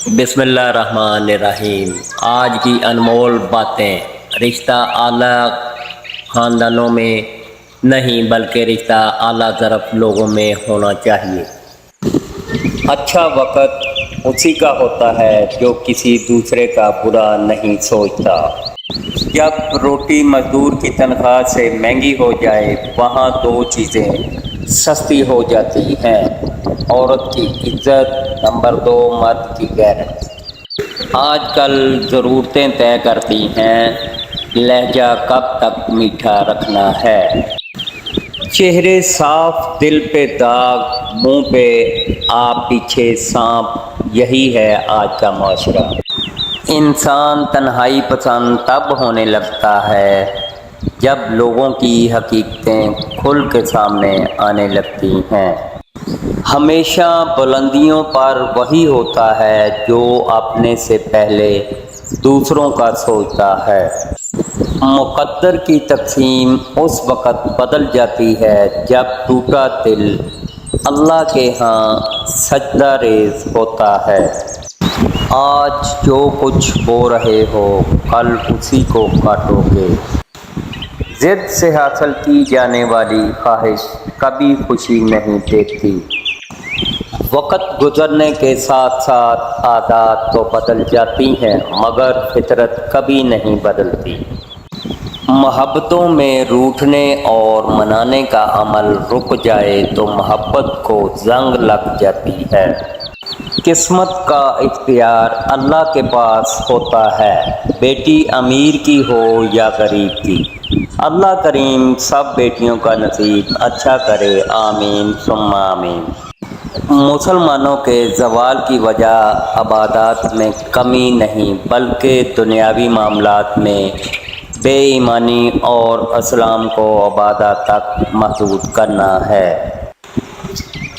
بسم اللہ الرحمن الرحیم۔ آج کی انمول باتیں رشتہ اعلیٰ خاندانوں میں نہیں بلکہ رشتہ اعلیٰ ظرف لوگوں میں ہونا چاہیے۔ اچھا وقت اسی کا ہوتا ہے جو کسی دوسرے کا برا نہیں سوچتا۔ جب روٹی مزدور کی تنخواہ سے مہنگی ہو جائے وہاں دو چیزیں سستی ہو جاتی ہیں: عورت کی عزت، نمبر 2 مرد کی غیرت۔ آج کل ضرورتیں طے کرتی ہیں لہجہ کب تک میٹھا رکھنا ہے۔ چہرے صاف دل پہ داغ، منہ پہ آپ پیچھے سانپ، یہی ہے آج کا معاشرہ۔ انسان تنہائی پسند تب ہونے لگتا ہے جب لوگوں کی حقیقتیں کھل کے سامنے آنے لگتی ہیں۔ ہمیشہ بلندیوں پر وہی ہوتا ہے جو اپنے سے پہلے دوسروں کا سوچتا ہے۔ مقدر کی تقسیم اس وقت بدل جاتی ہے جب ٹوٹا دل اللہ کے ہاں سجدہ ریز ہوتا ہے۔ آج جو کچھ بو رہے ہو کل اسی کو کاٹو گے۔ ضد سے حاصل کی جانے والی خواہش کبھی خوشی نہیں دیتی۔ وقت گزرنے کے ساتھ ساتھ عادات تو بدل جاتی ہیں مگر فطرت کبھی نہیں بدلتی۔ محبتوں میں روٹھنے اور منانے کا عمل رک جائے تو محبت کو زنگ لگ جاتی ہے۔ قسمت کا اختیار اللہ کے پاس ہوتا ہے، بیٹی امیر کی ہو یا غریب کی۔ اللہ کریم سب بیٹیوں کا نصیب اچھا کرے، آمین ثم آمین۔ مسلمانوں کے زوال کی وجہ عبادات میں کمی نہیں بلکہ دنیاوی معاملات میں بے ایمانی اور اسلام کو عبادات تک محدود کرنا ہے۔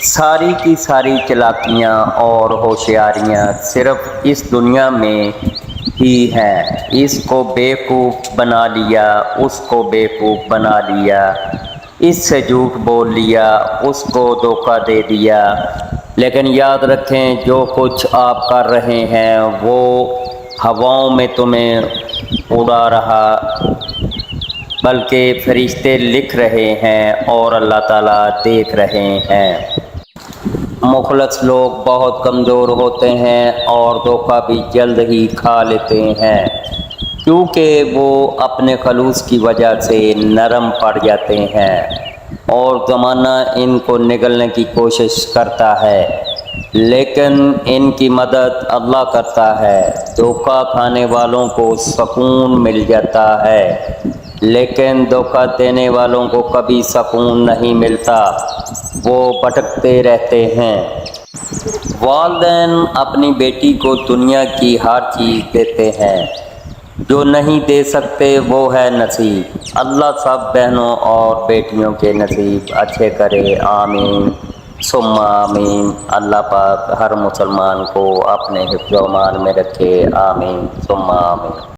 ساری کی ساری چالاکیاں اور ہوشیاریاں صرف اس دنیا میں ہی ہیں۔ اس کو بیوقوف بنا لیا، اس کو بیوقوف بنا لیا، اس سے جھوٹ بول لیا، اس کو دھوکہ دے دیا۔ لیکن یاد رکھیں جو کچھ آپ کر رہے ہیں وہ ہواؤں میں تمہیں اڑا رہا بلکہ فرشتے لکھ رہے ہیں اور اللہ تعالیٰ دیکھ رہے ہیں۔ مخلص لوگ بہت کمزور ہوتے ہیں اور دھوکہ بھی جلد ہی کھا لیتے ہیں کیونکہ وہ اپنے خلوص کی وجہ سے نرم پڑ جاتے ہیں اور زمانہ ان کو نگلنے کی کوشش کرتا ہے لیکن ان کی مدد اللہ کرتا ہے۔ دھوکہ کھانے والوں کو سکون مل جاتا ہے لیکن دھوکہ دینے والوں کو کبھی سکون نہیں ملتا، وہ بھٹکتے رہتے ہیں۔ والدین اپنی بیٹی کو دنیا کی ہر چیز دیتے ہیں، جو نہیں دے سکتے وہ ہے نصیب۔ اللہ سب بہنوں اور بیٹیوں کے نصیب اچھے کرے، آمین ثم آمین۔ اللہ پاک ہر مسلمان کو اپنے حفظ و امان میں رکھے، آمین ثم آمین۔